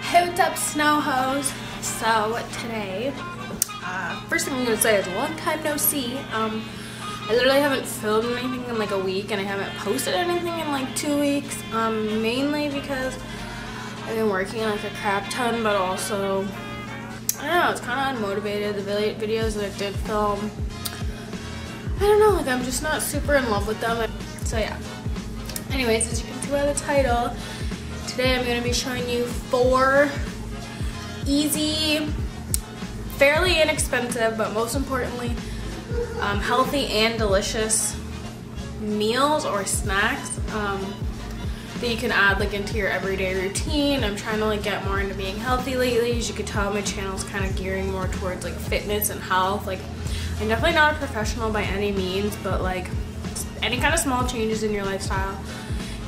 Hey, what's up, snow hose? So today, first thing I'm gonna say is long time no see. I literally haven't filmed anything in like a week, and I haven't posted anything in like 2 weeks. Mainly because I've been working like a crap ton, but also I don't know, it's kind of unmotivated. The videos that I did film, I don't know, like I'm just not super in love with them. So yeah. Anyways, as you can see by the title, today I'm going to be showing you 4 easy, fairly inexpensive, but most importantly, healthy and delicious meals or snacks that you can add like into your everyday routine. I'm trying to like get more into being healthy lately. As you can tell, my channel's kind of gearing more towards like fitness and health. Like, I'm definitely not a professional by any means, but like any kind of small changes in your lifestyle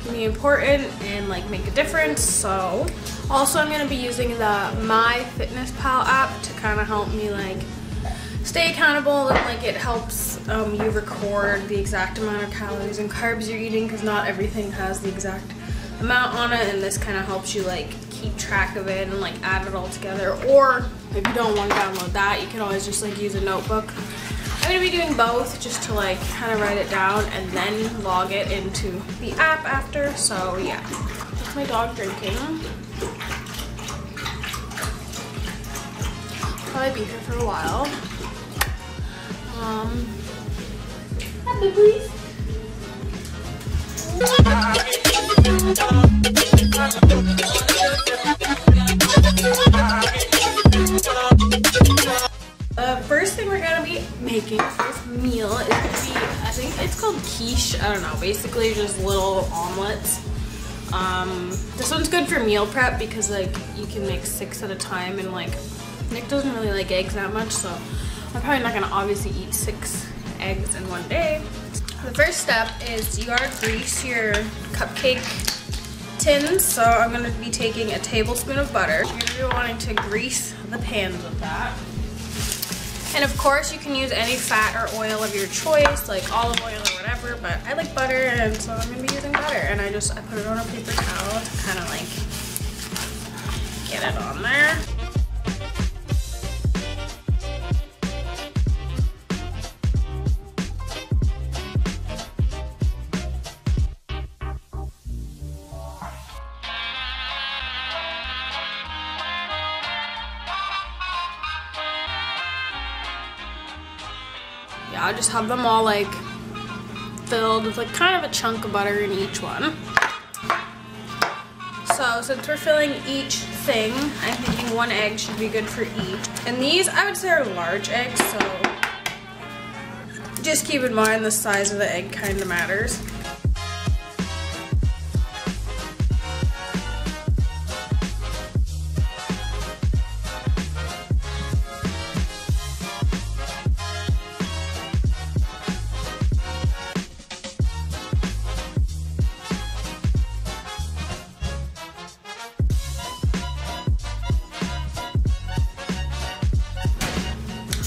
can be important and like make a difference. So also I'm going to be using the MyFitnessPal app to kind of help me like stay accountable, and like it helps you record the exact amount of calories and carbs you're eating, because not everything has the exact amount on it, and this kind of helps you like keep track of it and like add it all together. Or if you don't want to download that, you can always just like use a notebook. I'm going to be doing both just to like kind of write it down and then log it into the app after. So yeah, that's my dog drinking. Probably be here for a while. Happy please. The first thing we're gonna be making for this meal is gonna be, I think it's called quiche. I don't know, basically just little omelets. This one's good for meal prep because like you can make 6 at a time, and like Nick doesn't really like eggs that much, so I'm probably not gonna obviously eat 6 eggs in one day. The first step is you gotta grease your cupcake tins. So I'm gonna be taking a tablespoon of butter. You're gonna be wanting to grease the pans with that. And of course you can use any fat or oil of your choice, like olive oil or whatever, but I like butter, and so I'm gonna be using butter. And I put it on a paper towel to kind of like get it on there. Yeah, I'll just have them all like filled with like kind of a chunk of butter in each one. So since we're filling each thing, I'm thinking 1 egg should be good for each. And these I would say are large eggs, so just keep in mind the size of the egg kind of matters.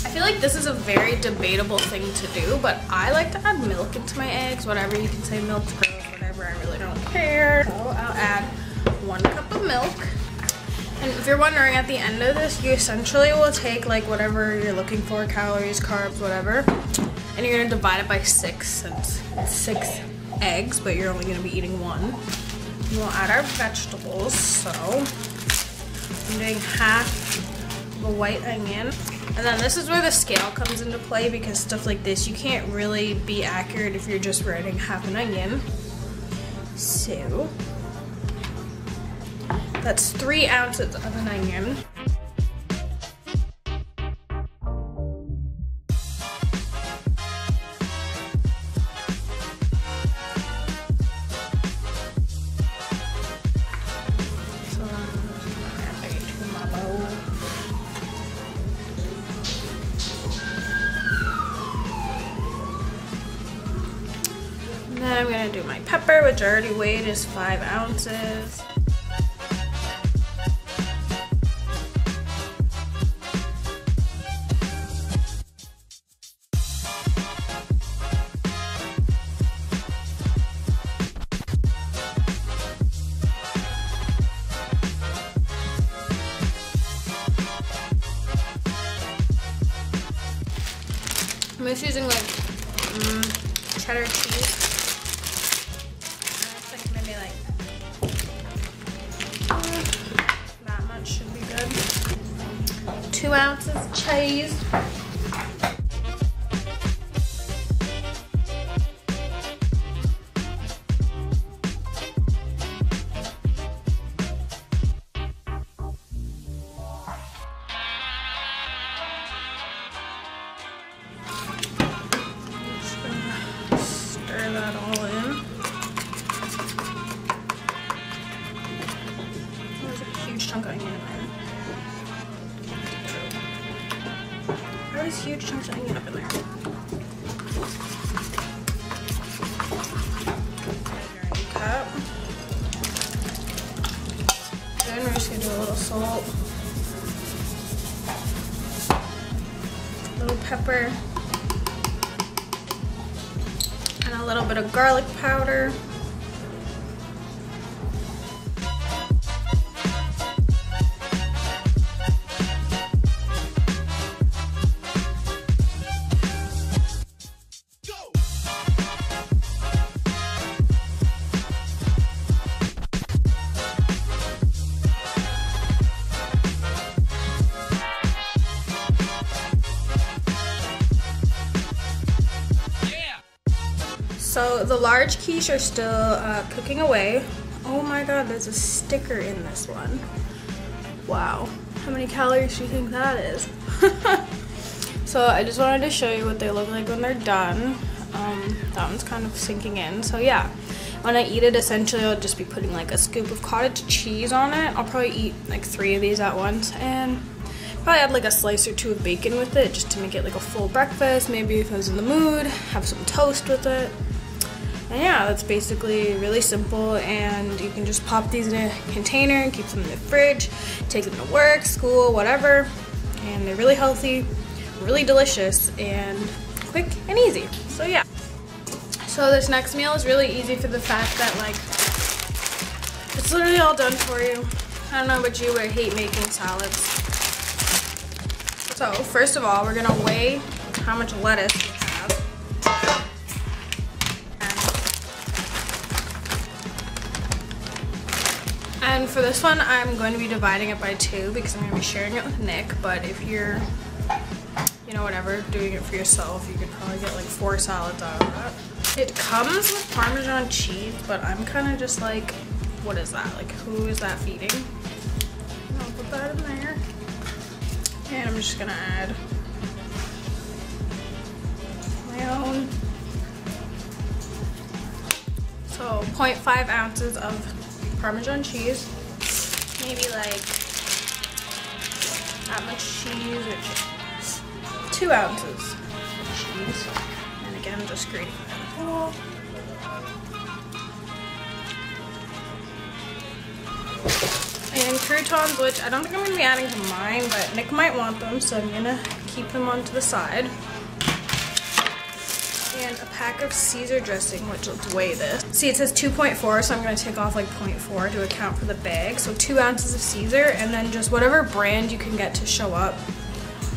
I feel like this is a very debatable thing to do, but I like to add milk into my eggs. Whatever, you can say milk's gross, whatever, I really don't care. So I'll add 1 cup of milk. And if you're wondering, at the end of this, you essentially will take like whatever you're looking for, calories, carbs, whatever, and you're gonna divide it by 6, since it's 6 eggs, but you're only gonna be eating 1. And we'll add our vegetables. So I'm doing half a white onion. And then this is where the scale comes into play, because stuff like this, you can't really be accurate if you're just writing half an onion. So that's 3 ounces of an onion. Then I'm gonna do my pepper, which I already weighed is 5 ounces. I'm just using like cheddar cheese. I think maybe like that much should be good. 2 ounces cheese. That all in. There's a huge chunk of onion in there. There's huge chunks of onion up in there. Cup. Then we're just gonna do a little salt, a little pepper, a little bit of garlic powder. So the large quiche are still cooking away. Oh my god, there's a sticker in this one. Wow, how many calories do you think that is? So I just wanted to show you what they look like when they're done. That one's kind of sinking in. So yeah, when I eat it, essentially I'll just be putting like a scoop of cottage cheese on it. I'll probably eat like 3 of these at once, and probably add like a slice or 2 of bacon with it just to make it like a full breakfast. Maybe if I was in the mood, have some toast with it. And yeah, that's basically really simple, and you can just pop these in a container and keep them in the fridge, take them to work, school, whatever, and they're really healthy, really delicious, and quick and easy. So yeah. So this next meal is really easy for the fact that like it's literally all done for you. I don't know about you, but I hate making salads. So first of all, we're gonna weigh how much lettuce we have. And for this one, I'm going to be dividing it by 2 because I'm going to be sharing it with Nick. But if you're, you know, whatever, doing it for yourself, you could probably get like 4 salads out of that. It comes with Parmesan cheese, but I'm kind of just like, what is that? Like, who is that feeding? I'll put that in there. And I'm just going to add my own. So 0.5 ounces of Parmesan cheese, maybe like that much cheese, which is 2 ounces of cheese, and again just grating that whole. And croutons, which I don't think I'm going to be adding to mine, but Nick might want them, so I'm going to keep them onto the side. And a pack of Caesar dressing, which let's weigh this. See, it says 2.4, so I'm going to take off like 0.4 to account for the bag. So 2 ounces of Caesar, and then just whatever brand you can get to show up,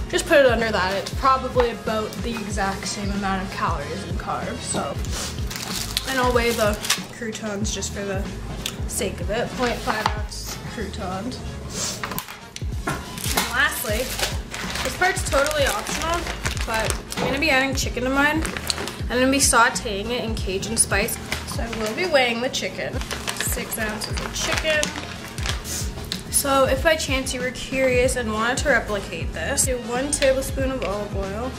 just put it under that. It's probably about the exact same amount of calories and carbs. So, and I'll weigh the croutons just for the sake of it. 0.5 ounce croutons. And lastly, this part's totally optional, but I'm going to be adding chicken to mine. I'm going to be sauteing it in Cajun spice. So I will be weighing the chicken. 6 ounces of chicken. So if by chance you were curious and wanted to replicate this, do 1 tablespoon of olive oil.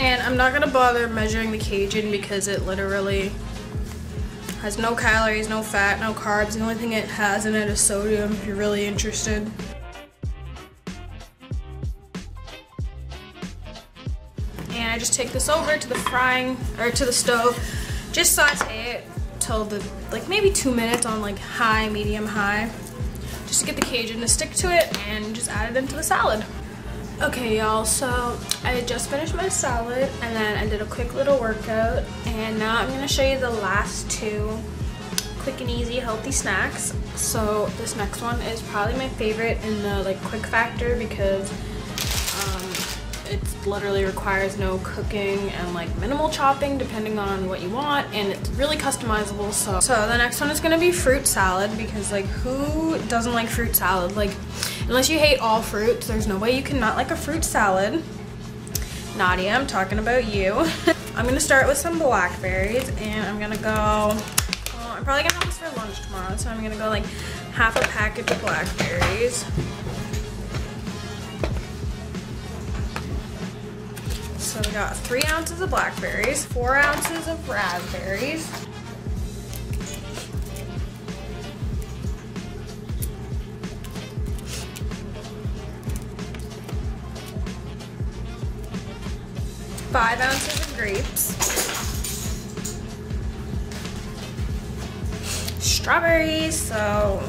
And I'm not going to bother measuring the Cajun because it literally has no calories, no fat, no carbs. The only thing it has in it is sodium if you're really interested. And I just take this over to the the stove, just saute it till like maybe 2 minutes on like high, medium, high, just to get the Cajun to stick to it, and just add it into the salad. Okay y'all, so I just finished my salad and then I did a quick little workout, and now I'm going to show you the last 2 quick and easy healthy snacks. So this next one is probably my favorite in the like quick factor because It literally requires no cooking and like minimal chopping depending on what you want, and it's really customizable. So the next one is gonna be fruit salad, because like who doesn't like fruit salad? Like unless you hate all fruits, there's no way you can not like a fruit salad. Nadia, I'm talking about you. I'm gonna start with some blackberries, and I'm gonna go, well, I'm probably gonna have this for lunch tomorrow, so I'm gonna go like half a package of blackberries. So we got 3 ounces of blackberries, 4 ounces of raspberries, five ounces of grapes, strawberries, so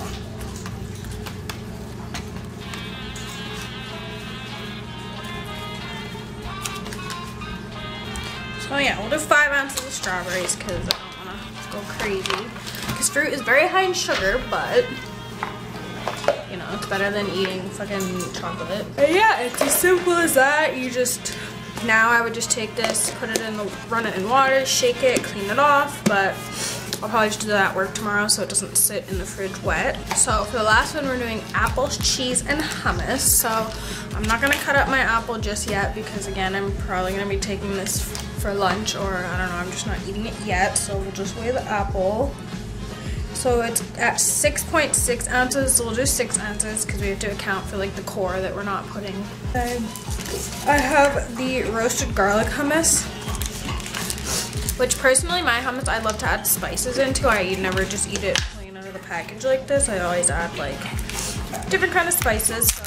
yeah, we'll do 5 ounces of strawberries because I don't want to go crazy. Because fruit is very high in sugar, but you know, it's better than eating fucking chocolate. But yeah, it's as simple as that. You just, now I would just take this, put it in the, run it in water, shake it, clean it off, but I'll probably just do that at work tomorrow so it doesn't sit in the fridge wet. So for the last one, we're doing apples, cheese, and hummus. So I'm not gonna cut up my apple just yet because again, I'm probably gonna be taking this for lunch, or I don't know, I'm just not eating it yet. So we'll just weigh the apple. So it's at 6.6 ounces, so we'll do 6 ounces because we have to account for like the core that we're not putting. I have the roasted garlic hummus, which personally my hummus I love to add spices into. I never just eat it plain out of the package like this. I always add like different kind of spices. So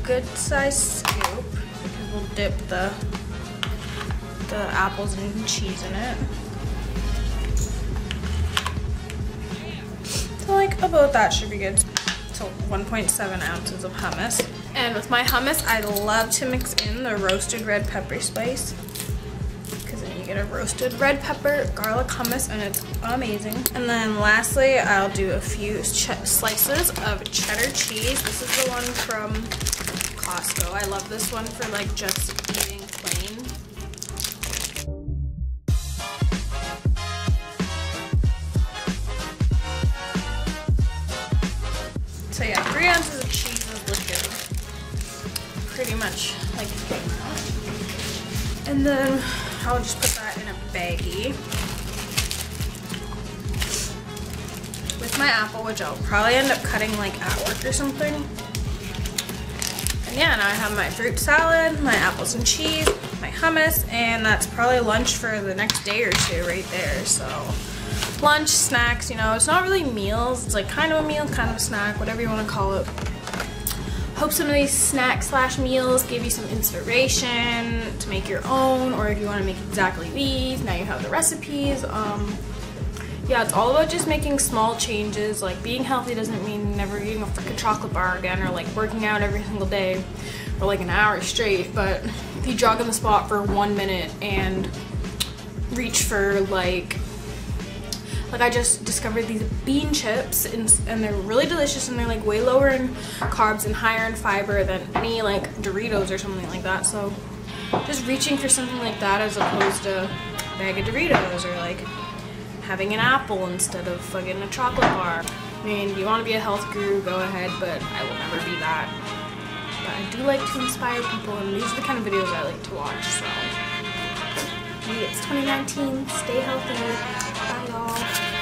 good size scoop because we'll dip the apples and cheese in it. So like about that should be good. So 1.7 ounces of hummus. And with my hummus, I love to mix in the roasted red pepper spice, because then you get a roasted red pepper garlic hummus and it's amazing. And then lastly, I'll do a few slices of cheddar cheese. This is the one from Costco. I love this one for like just eating plain. So yeah, 3 ounces of cheese is legit. Pretty much like, and then I'll just put that in a baggie with my apple, which I'll probably end up cutting like at work or something. And yeah, now I have my fruit salad, my apples and cheese, my hummus, and that's probably lunch for the next day or two right there. So lunch, snacks, you know, it's not really meals. It's like kind of a meal, kind of a snack, whatever you want to call it. Hope some of these snacks slash meals give you some inspiration to make your own, or if you want to make exactly these, now you have the recipes. Yeah, it's all about just making small changes. Like being healthy doesn't mean never eating a freaking chocolate bar again, or like working out every single day for like an hour straight. But if you jog on the spot for 1 minute and reach for like I just discovered these bean chips, and they're really delicious, and they're like way lower in carbs and higher in fiber than any like Doritos or something like that. So just reaching for something like that as opposed to a bag of Doritos, or like having an apple instead of fucking a chocolate bar. I mean, if you want to be a health guru, go ahead, but I will never be that. But I do like to inspire people, and these are the kind of videos I like to watch. So it's 2019, stay healthy. Bye y'all.